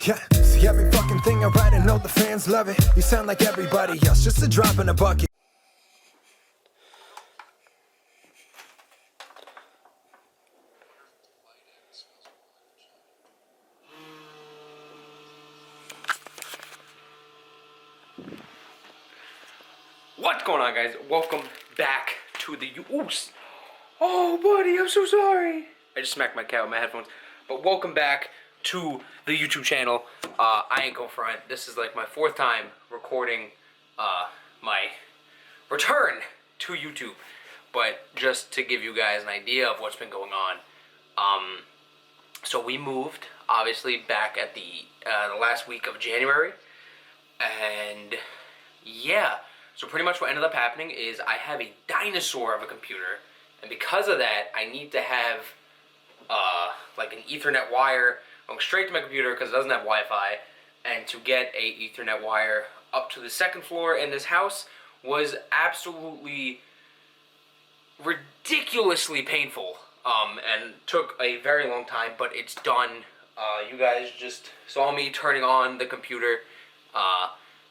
Yeah, see every fucking thing I write, I know the fans love it. You sound like everybody else, just a drop in a bucket. What's going on, guys? Welcome back to the Oh, buddy, I'm so sorry. I just smacked my cat with my headphones. But welcome back to the YouTube channel. I ain't gonna front. This is like my fourth time recording my return to YouTube. But just to give you guys an idea of what's been going on. So we moved, obviously, back at the last week of January. And yeah. So pretty much what ended up happening is I have a dinosaur of a computer, and because of that, I need to have like an Ethernet wire going straight to my computer because it doesn't have Wi-Fi, and to get a Ethernet wire up to the second floor in this house was absolutely ridiculously painful, and took a very long time, but it's done. You guys just saw me turning on the computer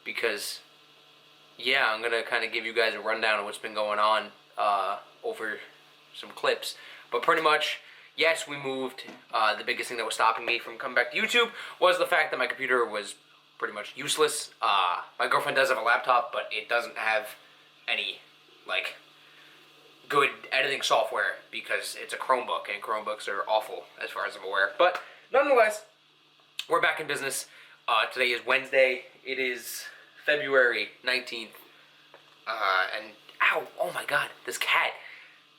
because... yeah, I'm going to kind of give you guys a rundown of what's been going on over some clips. But pretty much, yes, we moved. The biggest thing that was stopping me from coming back to YouTube was the fact that my computer was pretty much useless. My girlfriend does have a laptop, but it doesn't have any, like, good editing software because it's a Chromebook, and Chromebooks are awful as far as I'm aware. But nonetheless, we're back in business. Today is Wednesday. It is February 19th, and ow, oh my god, this cat,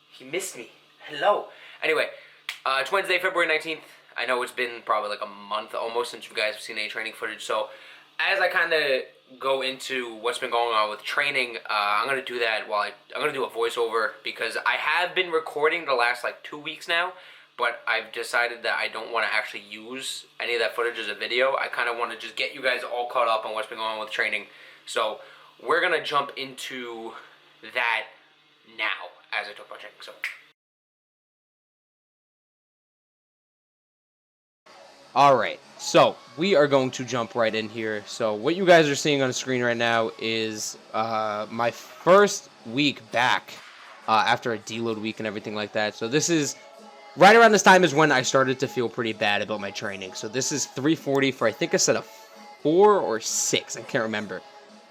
he missed me, hello. Anyway, it's Wednesday, February 19th, I know it's been probably like a month almost since you guys have seen any training footage, so as I kind of go into what's been going on with training, I'm going to do that while I'm going to do a voiceover, because I have been recording the last like 2 weeks now, but I've decided that I don't want to actually use any of that footage as a video. I kind of want to just get you guys all caught up on what's been going on with training. So we're going to jump into that now as I talk about training. So, alright, so we are going to jump right in here. So what you guys are seeing on the screen right now is my first week back after a deload week and everything like that. So this is... right around this time is when I started to feel pretty bad about my training. So this is 340 for, I think I said a 4 or 6. I can't remember.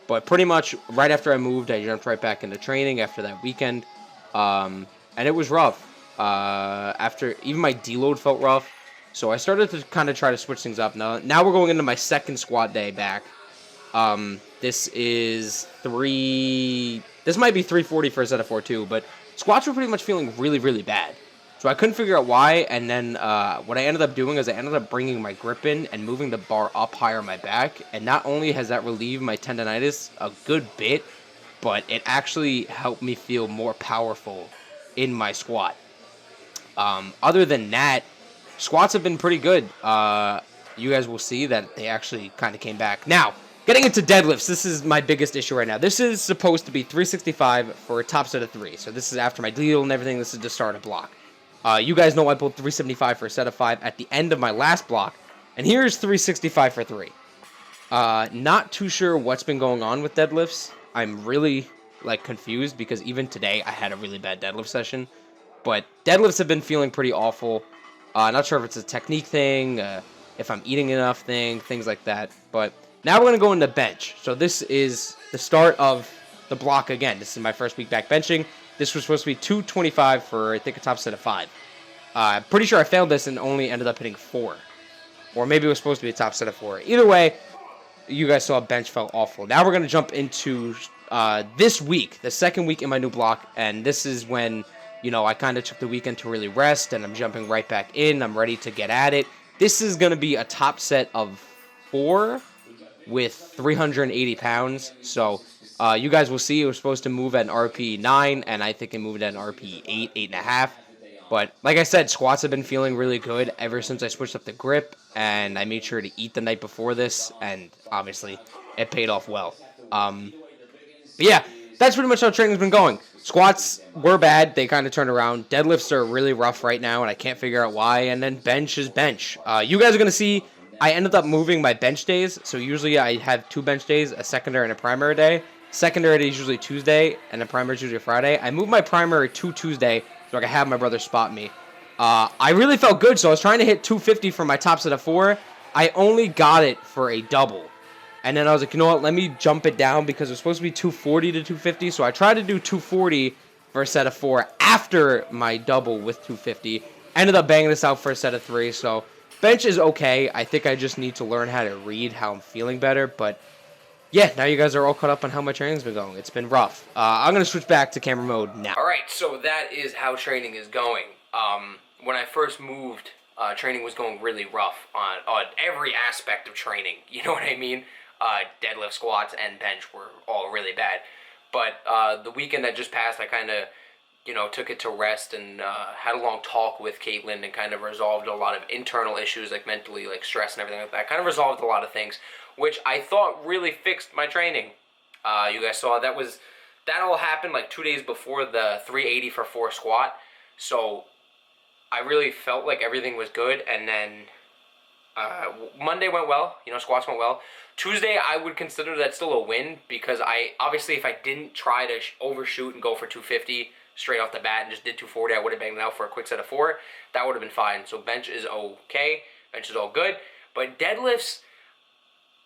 But pretty much right after I moved, I jumped right back into training after that weekend. And it was rough. After even my deload felt rough. So I started to kind of try to switch things up. Now we're going into my second squat day back. This is this might be 340 for a set of 4 too. But squats were pretty much feeling really, really bad. So I couldn't figure out why, and then what I ended up doing is I ended up bringing my grip in and moving the bar up higher on my back, and not only has that relieved my tendonitis a good bit, but it actually helped me feel more powerful in my squat. Other than that, squats have been pretty good. You guys will see that they actually kind of came back. Now, getting into deadlifts, this is my biggest issue right now. This is supposed to be 365 for a top set of 3, so this is after my deal and everything. This is to start a block. You guys know I pulled 375 for a set of 5 at the end of my last block, and here's 365 for 3. Not too sure what's been going on with deadlifts. I'm really, like, confused because even today I had a really bad deadlift session, but deadlifts have been feeling pretty awful. Not sure if it's a technique thing, if I'm eating enough things like that, but now we're going to go into bench. So this is the start of the block again. This is my first week back benching. This was supposed to be 225 for, I think, a top set of 5. I'm pretty sure I failed this and only ended up hitting 4. Or maybe it was supposed to be a top set of 4. Either way, you guys saw bench felt awful. Now we're going to jump into this week, the second week in my new block. And this is when, you know, I kind of took the weekend to really rest. And I'm jumping right back in. I'm ready to get at it. This is going to be a top set of 4 with 380 pounds. So... you guys will see it was supposed to move at an RP 9, and I think it moved at an RP 8, 8.5. But like I said, squats have been feeling really good ever since I switched up the grip, and I made sure to eat the night before this, and obviously it paid off well. But yeah, that's pretty much how training's been going. Squats were bad. They kind of turned around. Deadlifts are really rough right now, and I can't figure out why. And then bench is bench. You guys are going to see I ended up moving my bench days. So usually I have 2 bench days, a secondary and a primary day. Secondary day is usually Tuesday, and the primary is usually Friday. I moved my primary to Tuesday so I could have my brother spot me. I really felt good, so I was trying to hit 250 for my top set of 4. I only got it for a double. And then I was like, you know what, let me jump it down because it was supposed to be 240 to 250. So I tried to do 240 for a set of 4 after my double with 250. Ended up banging this out for a set of 3. So bench is okay. I think I just need to learn how to read how I'm feeling better. But yeah, now you guys are all caught up on how my training's been going. It's been rough. I'm going to switch back to camera mode now. All right, so that is how training is going. When I first moved, training was going really rough on every aspect of training. You know what I mean? Deadlift, squats, and bench were all really bad. But the weekend that just passed, I kind of, took it to rest and had a long talk with Caitlin and kind of resolved a lot of internal issues, like mentally, like stress and everything like that. Kind of resolved a lot of things, which I thought really fixed my training. You guys saw that all happened like 2 days before the 380 for 4 squat. So I really felt like everything was good, and then Monday went well, squats went well. Tuesday, I would consider that still a win because obviously if I didn't try to overshoot and go for 250 straight off the bat and just did 240, I would have banged it out for a quick set of 4. That would have been fine. So bench is okay. Bench is all good. But deadlifts,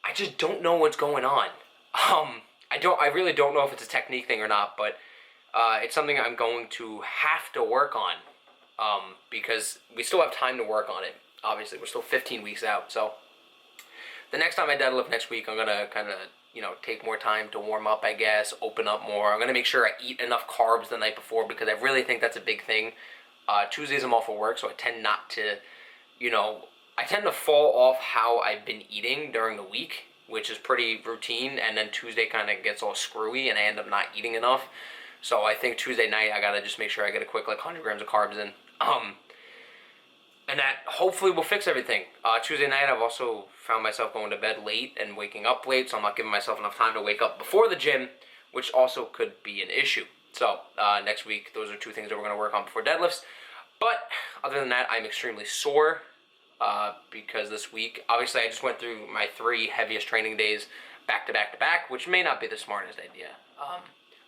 I just don't know what's going on. I really don't know if it's a technique thing or not, but it's something I'm going to have to work on because we still have time to work on it. Obviously, we're still 15 weeks out, so the next time I deadlift next week, I'm going to kind of, take more time to warm up, I guess, open up more. I'm going to make sure I eat enough carbs the night before because I really think that's a big thing. Tuesdays I'm off of work, so I tend not to, I tend to fall off how I've been eating during the week, which is pretty routine, and then Tuesday kind of gets all screwy and I end up not eating enough. So I think Tuesday night I got to just make sure I get a quick 100 grams of carbs in. And that hopefully will fix everything. Tuesday night, I've also found myself going to bed late and waking up late, so I'm not giving myself enough time to wake up before the gym, which also could be an issue. So next week, those are 2 things that we're going to work on before deadlifts. But other than that, I'm extremely sore because this week, obviously, I just went through my 3 heaviest training days back to back to back, which may not be the smartest idea.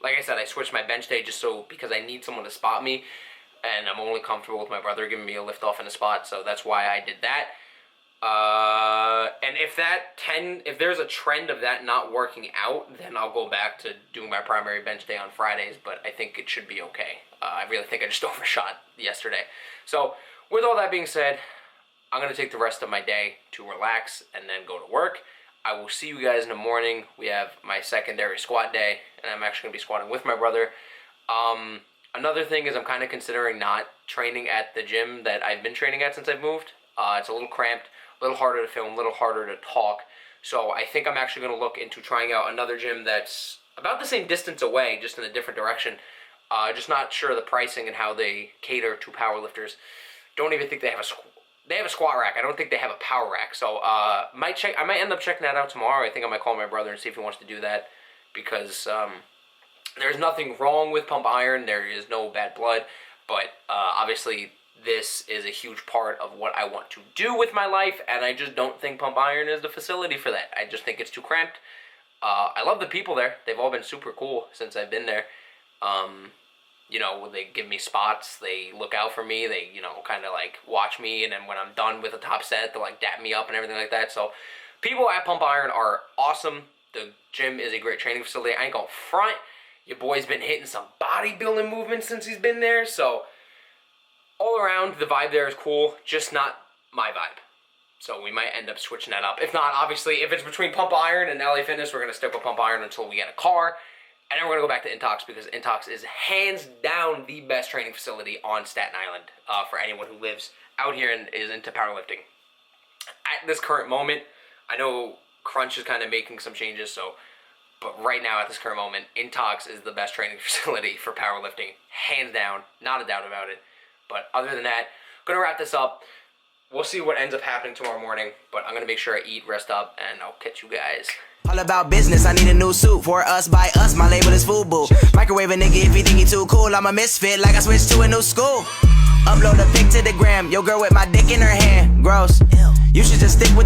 Like I said, I switched my bench day just because I need someone to spot me. And I'm only comfortable with my brother giving me a lift off in a spot, so that's why I did that. And if there's a trend of that not working out, then I'll go back to doing my primary bench day on Fridays, but I think it should be okay. I really think I just overshot yesterday. So with all that being said, I'm going to take the rest of my day to relax and then go to work. I will see you guys in the morning. We have my secondary squat day, and I'm actually going to be squatting with my brother. Another thing is I'm kind of considering not training at the gym that I've been training at since I've moved. It's a little cramped, a little harder to film, a little harder to talk. So I think I'm actually going to look into trying out another gym that's about the same distance away, just in a different direction. Just not sure of the pricing and how they cater to powerlifters. Don't even think they have a squat rack. I don't think they have a power rack. So I might end up checking that out tomorrow. I think I might call my brother and see if he wants to do that because there's nothing wrong with pump iron. There is no bad blood, but obviously this is a huge part of what I want to do with my life, and I just don't think pump iron is the facility for that. I just think it's too cramped. I love the people there. They've all been super cool since I've been there. They give me spots. They look out for me. They, kind of like watch me, and then when I'm done with a top set, they'll like dap me up and everything like that. So people at pump iron are awesome. The gym is a great training facility. I ain't gonna front. Your boy's been hitting some bodybuilding movements since he's been there, so all around, the vibe there is cool, just not my vibe. So we might end up switching that up. If not, obviously, if it's between Pump Iron and LA Fitness, we're going to stick with Pump Iron until we get a car, and then we're going to go back to Intox because Intox is hands down the best training facility on Staten Island for anyone who lives out here and is into powerlifting. At this current moment, I know Crunch is kind of making some changes, but right now, at this current moment, Intox is the best training facility for powerlifting. Hands down. Not a doubt about it. But other than that, I'm going to wrap this up. We'll see what ends up happening tomorrow morning. But I'm going to make sure I eat, rest up, and I'll catch you guys. All about business, I need a new suit. For us, by us, my label is FUBU. Microwave a nigga if he think he too cool. I'm a misfit like I switched to a new school. Upload a pic to the gram. Yo girl with my dick in her hand. Gross. You should just stick with the